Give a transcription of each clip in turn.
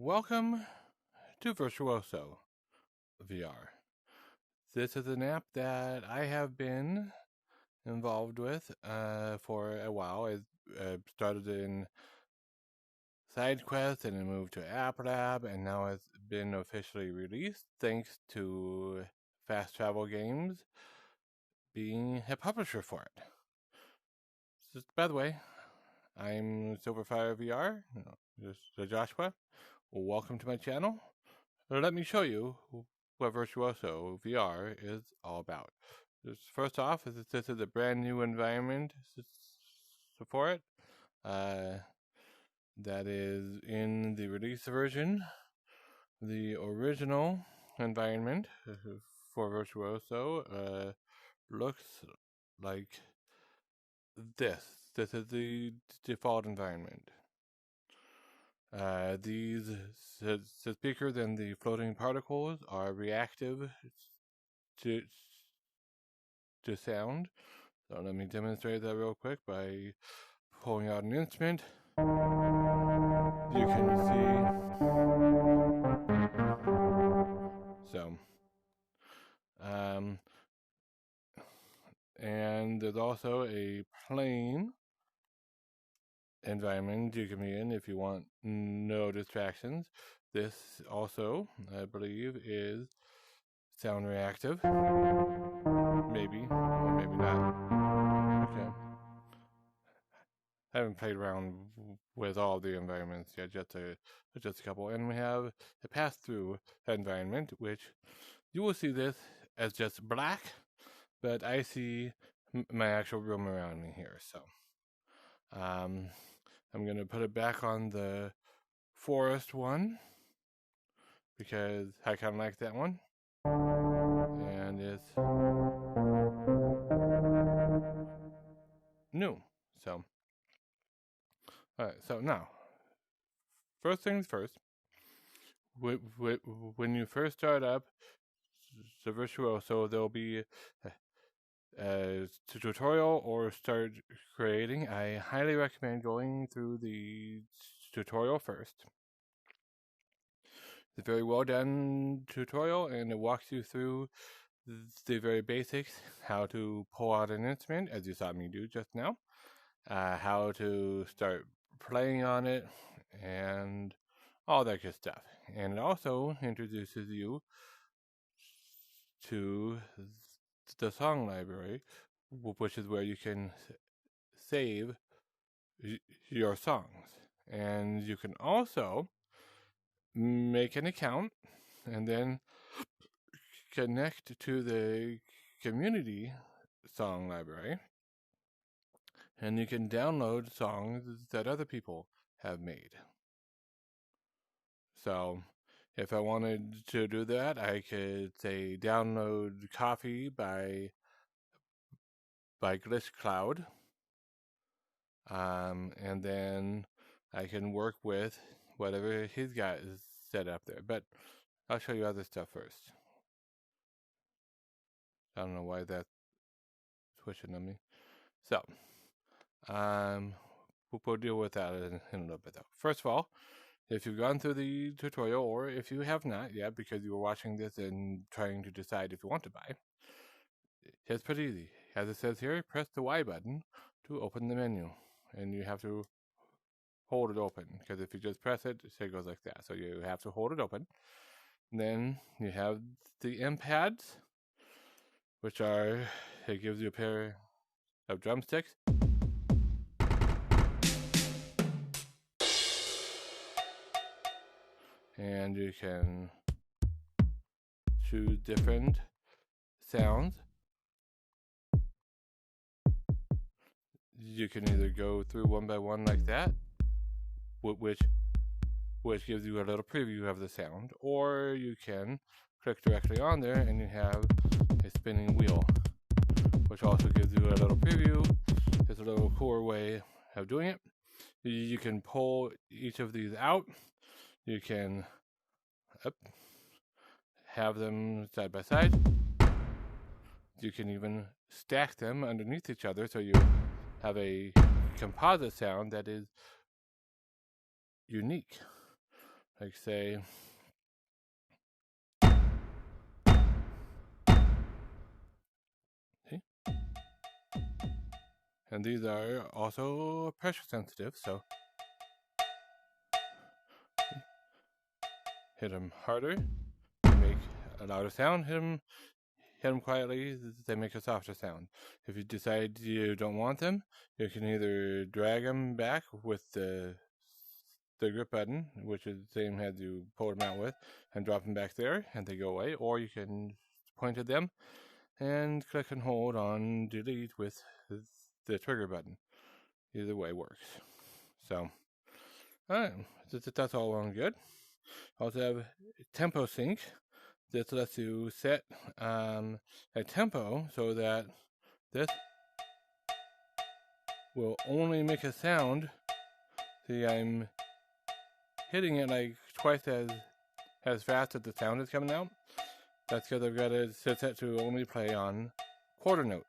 Welcome to Virtuoso VR. This is an app that I have been involved with for a while. It started in SideQuest and it moved to App Lab, and now it's been officially released thanks to Fast Travel Games being a publisher for it. Just, by the way, I'm Silverfire VR, just Joshua. Welcome to my channel. Let me show you what Virtuoso VR is all about. First off, this is a brand new environment for it. That is in the release version. The original environment for Virtuoso looks like this. This is the default environment. These speakers and the floating particles are reactive to sound. So let me demonstrate that real quick by pulling out an instrument. You can see. So, and there's also a plane environment you can be in if you want no distractions. This also, I believe, is sound reactive. Maybe, or maybe not. Okay. I haven't played around with all the environments yet, just a couple. And we have a pass-through environment, which you will see this as just black, but I see my actual room around me here. So, I'm going to put it back on the forest one because I kind of like that one. And it's new. So, alright, so now, first things first, when you first start up the Virtuoso, there'll be a tutorial or start creating. I highly recommend going through the tutorial first. It's a very well done tutorial, and it walks you through the very basics: how to pull out an instrument, as you saw me do just now, how to start playing on it, and all that good stuff. And it also introduces you to the song library, which is where you can save your songs. And you can also make an account and then connect to the community song library, and you can download songs that other people have made. So if I wanted to do that, I could say download Coffee by Glitch Cloud, and then I can work with whatever he's got set up there. But I'll show you other stuff first. I don't know why that's switching on me. So, we'll deal with that in a little bit though. First of all, if you've gone through the tutorial, or if you have not yet because you were watching this and trying to decide if you want to buy, it's pretty easy. As it says here, press the Y button to open the menu, and you have to hold it open, because if you just press it, it goes like that. So you have to hold it open. And then you have the M pads, which are, it gives you a pair of drumsticks. And you can choose different sounds. You can either go through one by one like that, which gives you a little preview of the sound, or you can click directly on there and you have a spinning wheel, which also gives you a little preview. It's a little cooler way of doing it. You can pull each of these out. You can have them side by side. You can even stack them underneath each other, so you have a composite sound that is unique. like say, see? And these are also pressure sensitive, so hit them harder, make a louder sound, hit them quietly, they make a softer sound. If you decide you don't want them, you can either drag them back with the grip button, which is the same head you pulled them out with, and drop them back there, and they go away, or you can point at them and click and hold on delete with the trigger button. Either way works. So, alright, that's all well and good. Also have tempo sync. This lets you set a tempo so that this will only make a sound. See, I'm hitting it like twice as fast as the sound is coming out. That's because I've got it set to only play on quarter note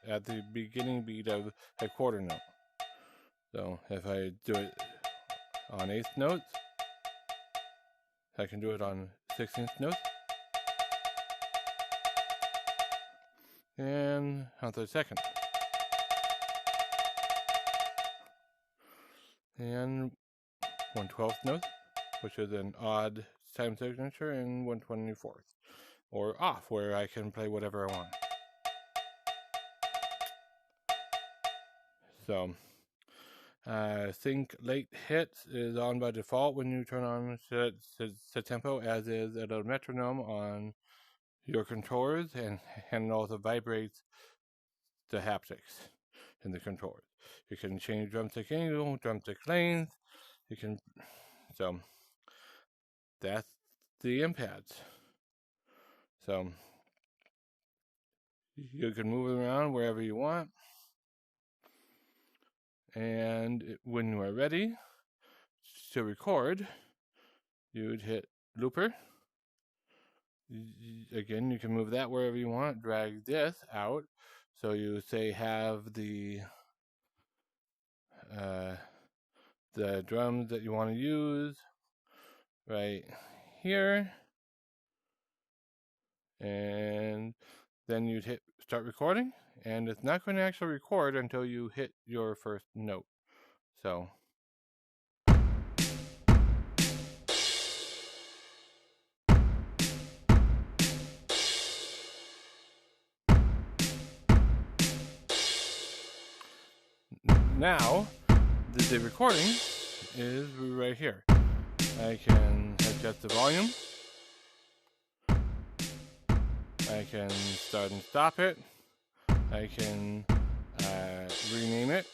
at the beginning beat of a quarter note. So if I do it on 8th notes, I can do it on 16th notes, and on the second, and 1/12th note, which is an odd time signature, and 1/24th, or off, where I can play whatever I want. So, sync late hits is on by default when you turn on set tempo, as is a little metronome on your controllers, and it also vibrates the haptics in the controllers. You can change drumstick angle, drumstick length. You can, so that's the impads. So you can move it around wherever you want. And when you are ready to record, you'd hit looper. Again, you can move that wherever you want. Drag this out. So you say have the drums that you want to use right here, and then you'd hit start recording, and it's not going to actually record until you hit your first note. So now the recording is right here. I can adjust the volume. I can start and stop it. I can rename it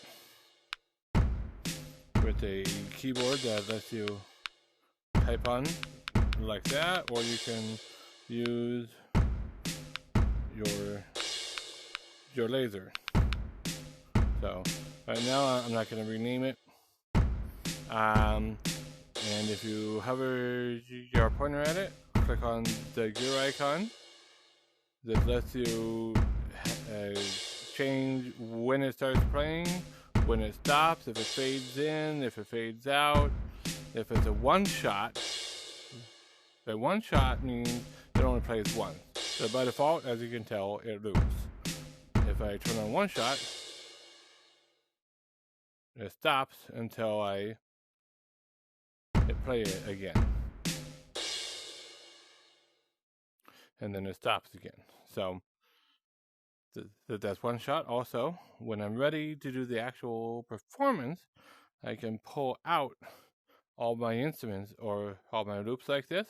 with a keyboard that lets you type on like that, or you can use your laser. So right now I'm not going to rename it. And if you hover your pointer at it, click on the gear icon. This lets you change when it starts playing, when it stops, if it fades in, if it fades out. If it's a one shot, the one shot means it only plays once. So by default, as you can tell, it loops. If I turn on one shot, it stops until I hit play it again. And then it stops again. So that's one shot. Also, when I'm ready to do the actual performance, I can pull out all my instruments or all my loops like this,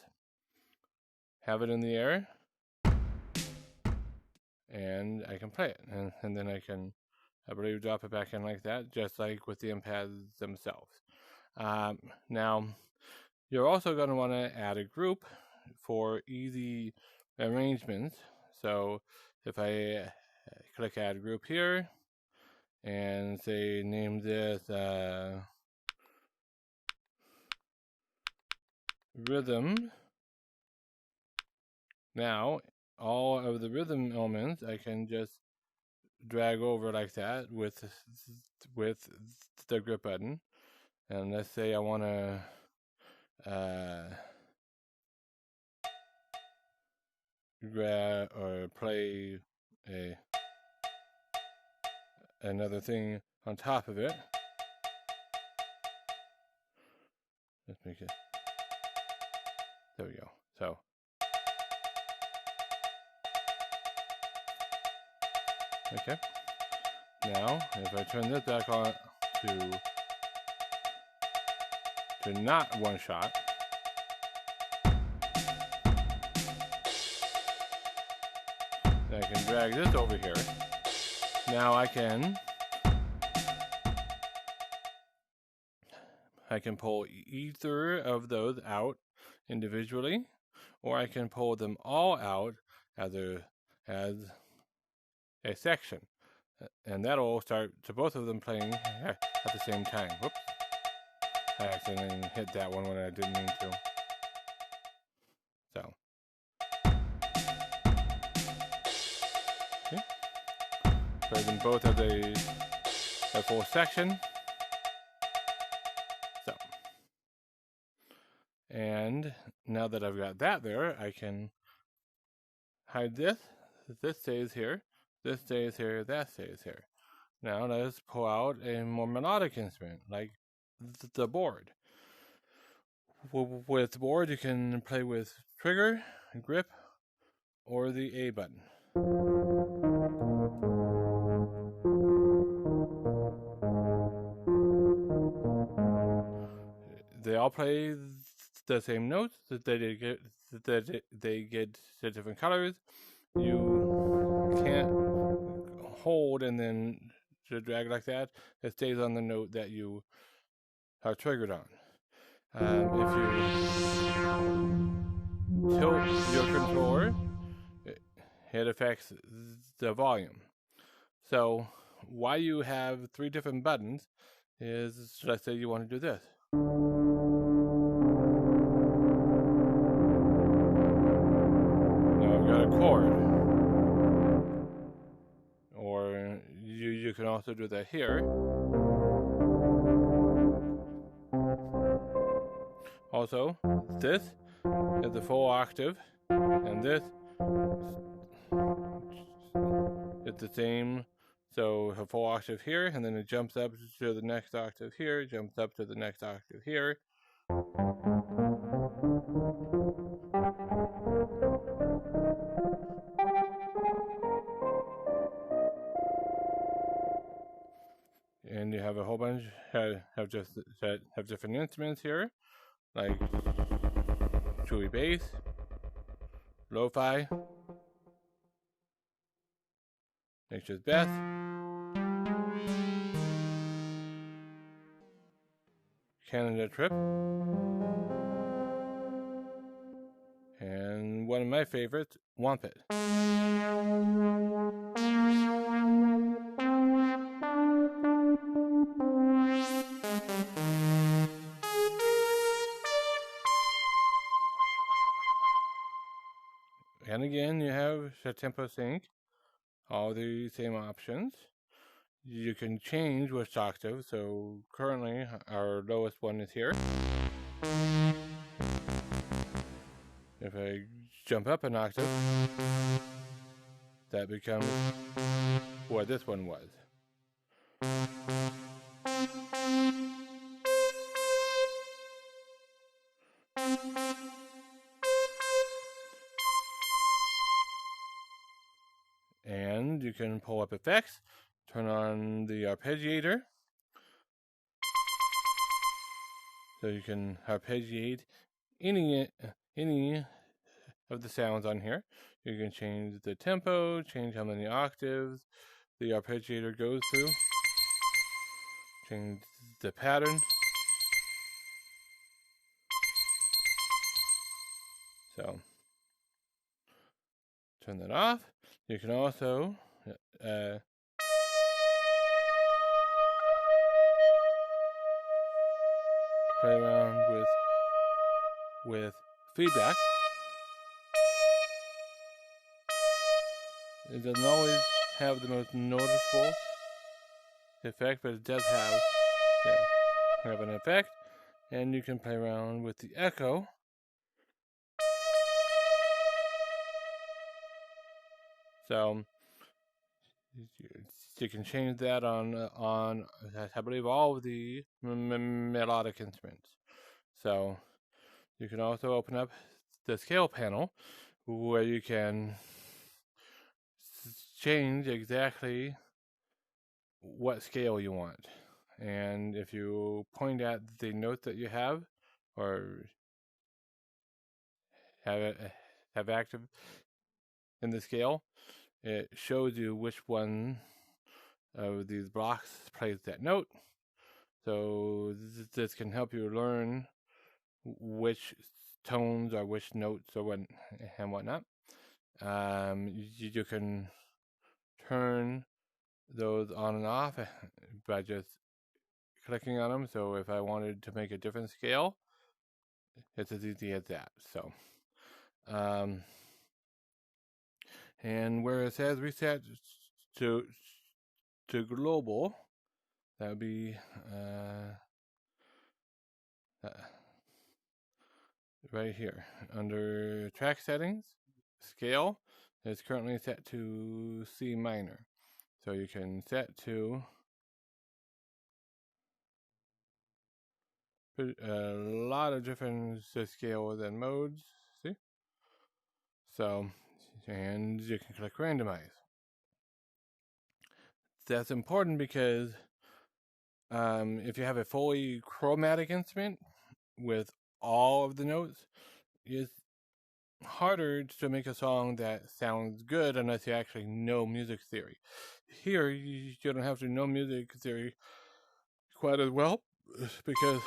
have it in the air, and I can play it. And then I can, I believe, drop it back in like that, just like with the impads themselves. Now, you're also going to want to add a group for easy arrangements. So if I click add group here and say name this rhythm, now all of the rhythm elements I can just drag over like that with the grip button. And let's say I want to grab or play another thing on top of it. Let's make it. There we go. So. Okay. Now, if I turn this back on to not one shot, I can drag this over here. Now I can pull either of those out individually, or I can pull them all out as a section, and that'll start to both of them playing at the same time. Whoops! I accidentally hit that one when I didn't mean to. So. Okay. Play them both as a full section. So. And now that I've got that there, I can hide this. This stays here. This stays here. That stays here. Now let's pull out a more melodic instrument, like the board. With the board, you can play with trigger, grip, or the A button. They all play the same notes. That they get different colors. You can't hold and then drag like that. It stays on the note that you are triggered on. If you tilt your controller, it affects the volume. So why you have 3 different buttons is, let's say you want to do this. Now I've got a chord. Or you can also do that here. Also, this is the full octave, and this is the same. So a full octave here, and then it jumps up to the next octave here, jumps up to the next octave here. And you have a whole bunch have different instruments here, like chewy bass, lo-fi, nature's best, Canada Trip, and one of my favorites, Wampet. And again, you have the tempo sync, all the same options. You can change which octave, so currently our lowest one is here. If I jump up an octave, that becomes what this one was. And you can pull up effects, turn on the arpeggiator, so you can arpeggiate any of the sounds on here. You can change the tempo, change how many octaves the arpeggiator goes through, change the pattern. So turn that off. You can also play around with feedback. It doesn't always have the most noticeable effect, but it does have an effect. and you can play around with the echo. So you can change that on I believe all of the melodic instruments. So you can also open up the scale panel where you can change exactly what scale you want. And if you point at the note that you have, or have active in the scale, it shows you which one of these blocks plays that note. So this can help you learn which tones or which notes or what and whatnot. You can turn those on and off by just clicking on them. So if I wanted to make a different scale, it's as easy as that. So, and where it says reset to global, that would be right here under track settings. Scale is currently set to C minor, so you can set to a lot of different scales and modes. See, so and you can click randomize. That's important because if you have a fully chromatic instrument with all of the notes, it's harder to make a song that sounds good unless you actually know music theory. Here, you don't have to know music theory quite as well because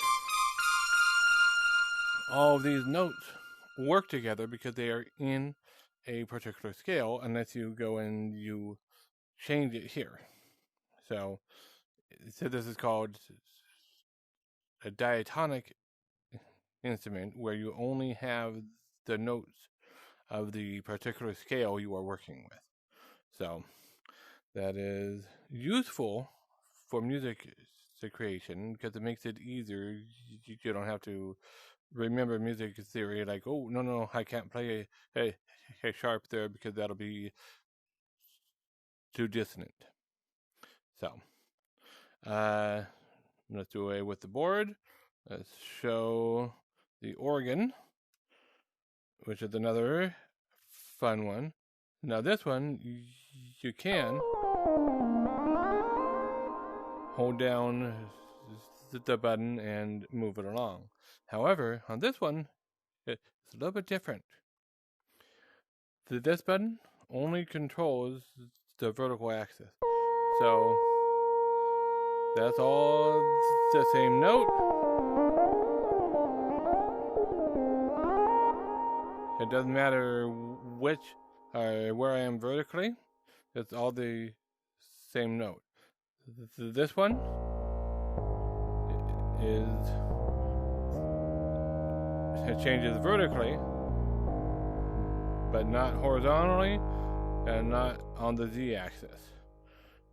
all of these notes work together because they are in a particular scale unless you go and you change it here. So this is called a diatonic instrument where you only have the notes of the particular scale you are working with. So that is useful for music creation because it makes it easier. You don't have to remember music theory like, oh, no, I can't play a sharp there because that'll be too dissonant. So let's do away with the board. Let's show the organ, which is another fun one. Now this one, you can hold down the button and move it along. However, on this one, it's a little bit different. This button only controls the vertical axis. So that's all the same note. It doesn't matter which where I am vertically. It's all the same note. This one it changes vertically, but not horizontally and not on the z-axis.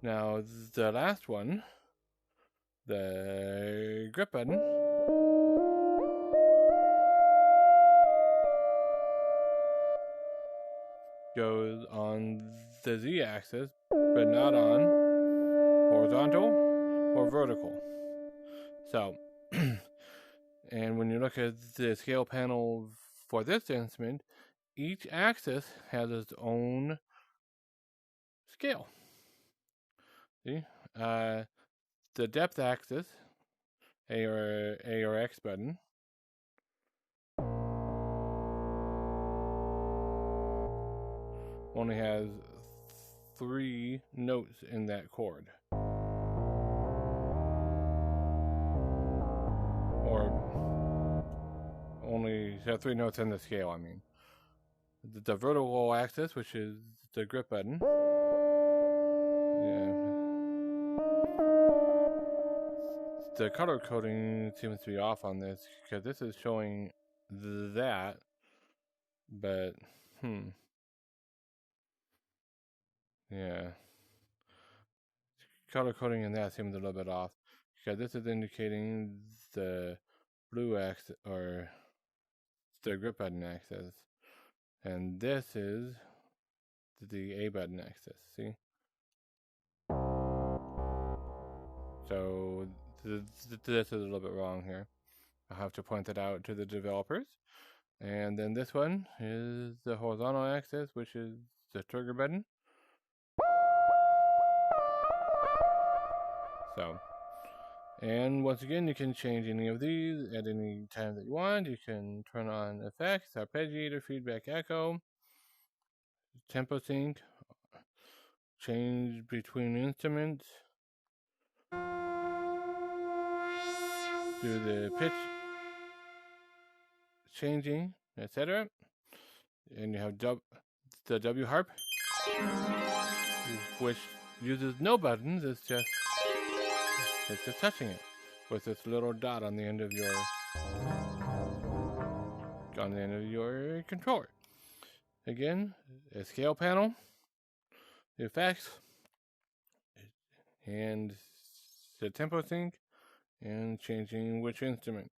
Now the last one, the grip button, goes on the z-axis, but not on horizontal or vertical. So, and when you look at the scale panel for this instrument, each axis has its own scale. See, the depth axis, A or X button, only has 3 notes in that chord. Or only 3 notes in the scale, I mean. The vertical axis, which is the grip button. Yeah. The color coding seems to be off on this because this is showing that, but yeah. Color coding in that seems a little bit off because this is indicating the blue axis, or the grip button axis, and this is the A button axis. See? So this is a little bit wrong here. I'll have to point that out to the developers. And then this one is the horizontal axis, which is the trigger button. So, and once again, you can change any of these at any time that you want. You can turn on effects, arpeggiator, feedback, echo, tempo sync, change between instruments, do the pitch changing, etc. And you have the W harp, which uses no buttons. It's just touching it with this little dot on the end of your controller. Again, a scale panel, the effects, and the tempo sync, and changing which instrument.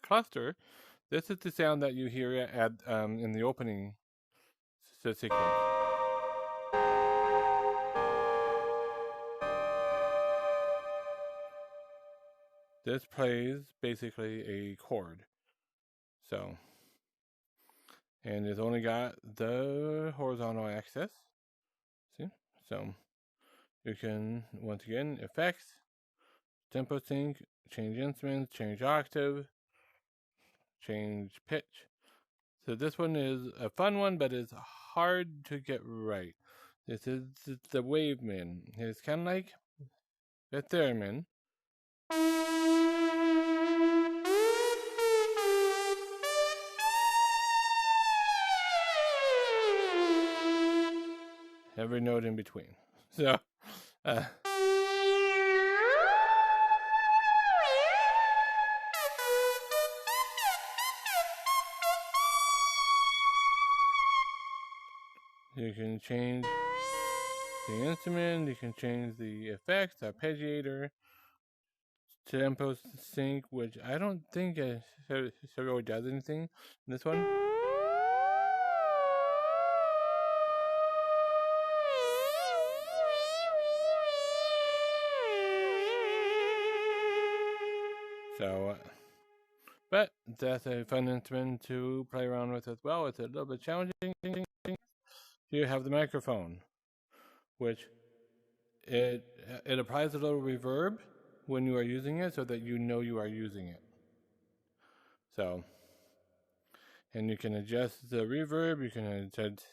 Cluster. This is the sound that you hear at in the opening sequence. This plays basically a chord. So, and it's only got the horizontal axis. See? So, you can, once again, effects, tempo sync, change instruments, change octave, change pitch. So this one is a fun one, but it's hard to get right. This is the Waveman. It's kind of like the theremin. Every note in between. So, you can change the instrument, you can change the effects, arpeggiator, tempo sync, which I don't think it really does anything in this one. So, but that's a fun instrument to play around with as well. It's a little bit challenging. You have the microphone, which it applies a little reverb when you are using it so that you know you are using it. So, and you can adjust the reverb, you can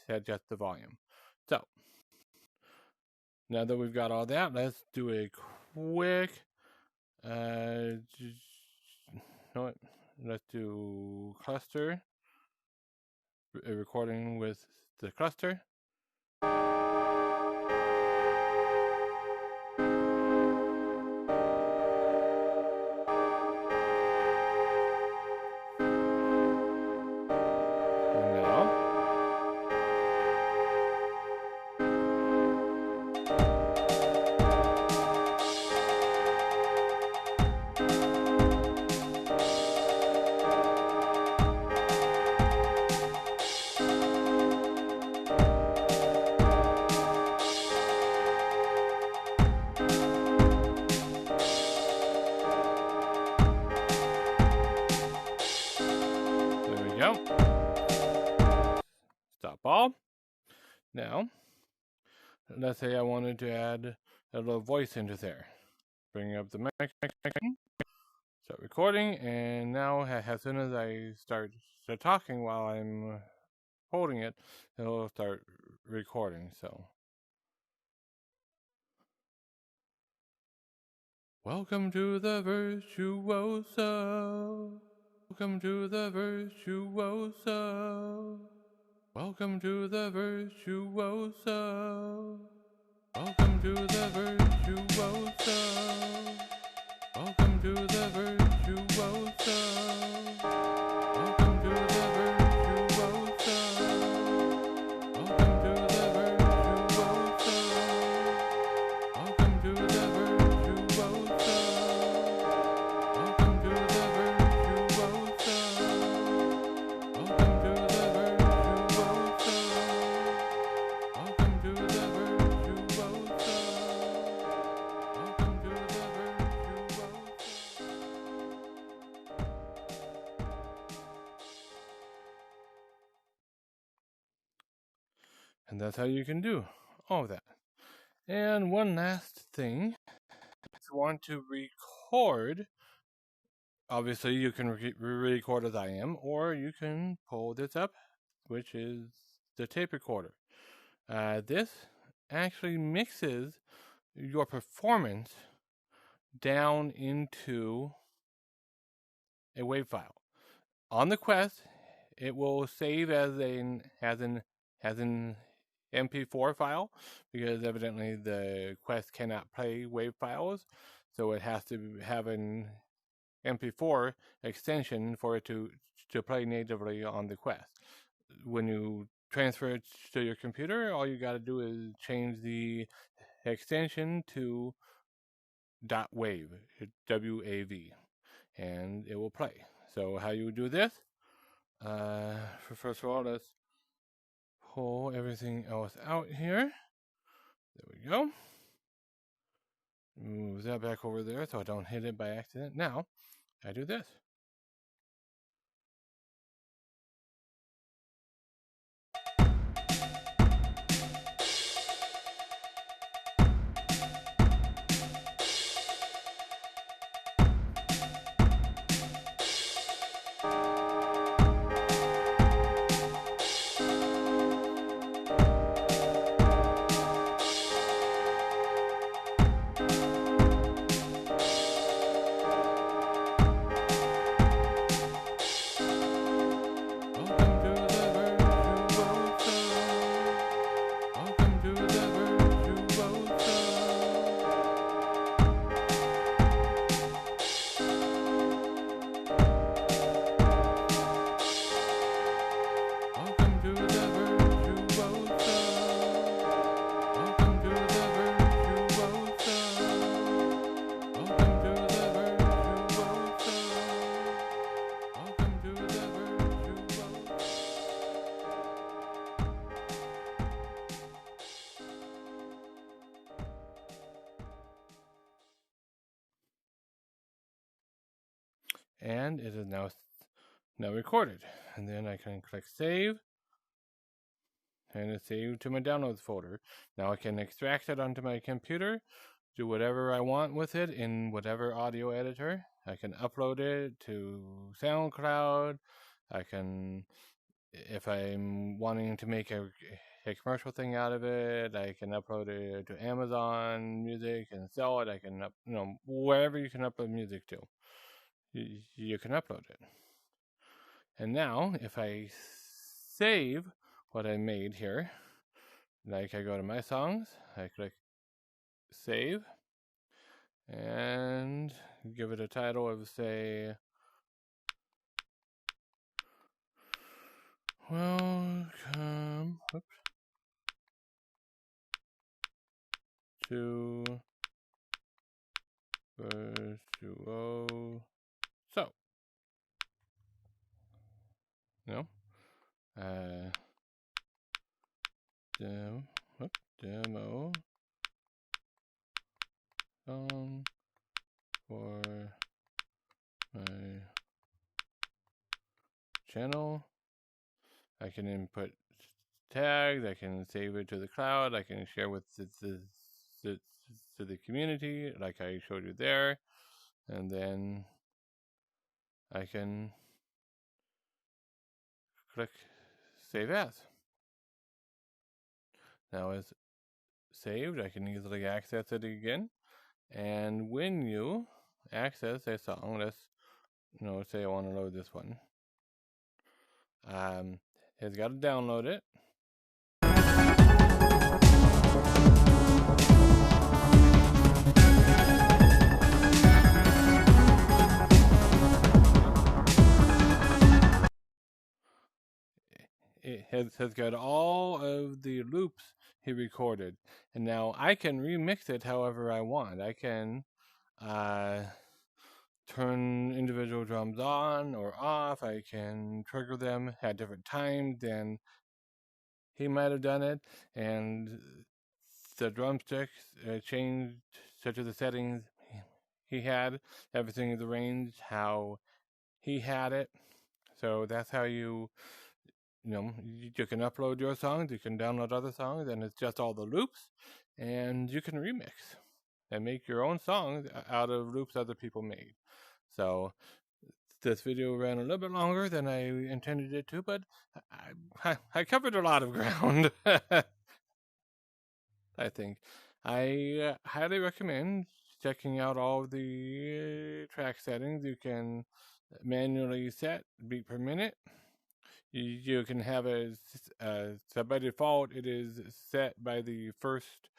adjust the volume. So, now that we've got all that, let's do a quick, let's do cluster, a recording with the cluster. Stop all. Now, let's say I wanted to add a little voice into there. Bring up the mic, start recording, and now as soon as I start talking while I'm holding it, it'll start recording. So, welcome to the Virtuoso. Welcome to the Virtuoso. Welcome to the Virtuoso. Welcome to the Virtuoso. Welcome to the Virtuoso. Welcome to the Virtuoso. Welcome to the Virtuoso. Welcome to the Virtuoso. And that's how you can do all of that. And one last thing, if you want to record, obviously you can record as I am, or you can pull this up, which is the tape recorder. This actually mixes your performance down into a WAV file. On the Quest, it will save as an MP4 file, because evidently the Quest cannot play WAV files, so it has to have an MP4 extension for it to play natively on the Quest. When you transfer it to your computer, all you got to do is change the extension to .wav, WAV, and it will play. So how you do this? First of all, let's pull everything else out here. There we go. Move that back over there so I don't hit it by accident. Now, I do this. And it is now recorded. And then I can click save, and it's saved to my downloads folder. Now I can extract it onto my computer, do whatever I want with it in whatever audio editor. I can upload it to SoundCloud. I can, if I'm wanting to make a commercial thing out of it, I can upload it to Amazon Music and sell it. I can, wherever you can upload music to, you can upload it. And now, if I save what I made here, like I go to my songs, I click save, and give it a title of, say, Welcome to Virtuoso. No. Demo song for my channel. I can input tags, I can save it to the cloud, I can share with the community like I showed you there, and then I can click save as. Now it's saved, I can easily access it again. And when you access a song, let's say I want to load this one. It's got to download it. It has got all of the loops he recorded, and now I can remix it however I want. I can turn individual drums on or off. I can trigger them at different times than he might have done it, and the drumsticks changed such as the settings he had. Everything is arranged how he had it. So that's how you you can upload your songs, you can download other songs, and it's just all the loops, and you can remix and make your own songs out of loops other people made. So this video ran a little bit longer than I intended it to, but I covered a lot of ground. I think. I highly recommend checking out all of the track settings. You can manually set beat per minute. You can have so by default it is set by the first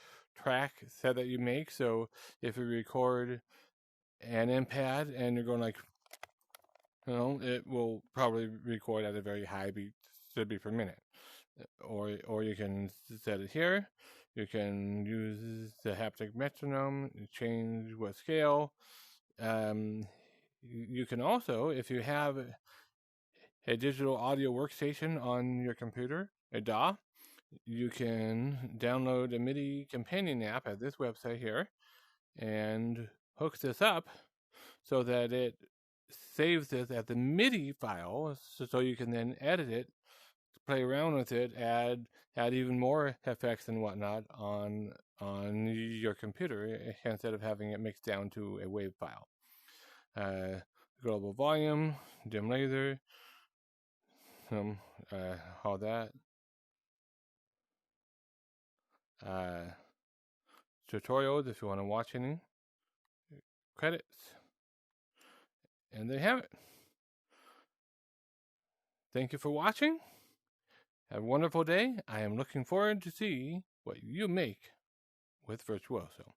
track set that you make. So if you record an M-pad and you're going like, it will probably record at a very high beat per minute. Or you can set it here. You can use the haptic metronome, change what scale. You can also, if you have a digital audio workstation on your computer, a DAW, you can download a MIDI companion app at this website here and hook this up so that it saves this as the MIDI file, so you can then edit it, play around with it, add even more effects and whatnot on your computer instead of having it mixed down to a WAV file. Global volume, dim laser, all that. Tutorials if you want to watch any. Credits. And there you have it. Thank you for watching. Have a wonderful day. I am looking forward to see what you make with Virtuoso.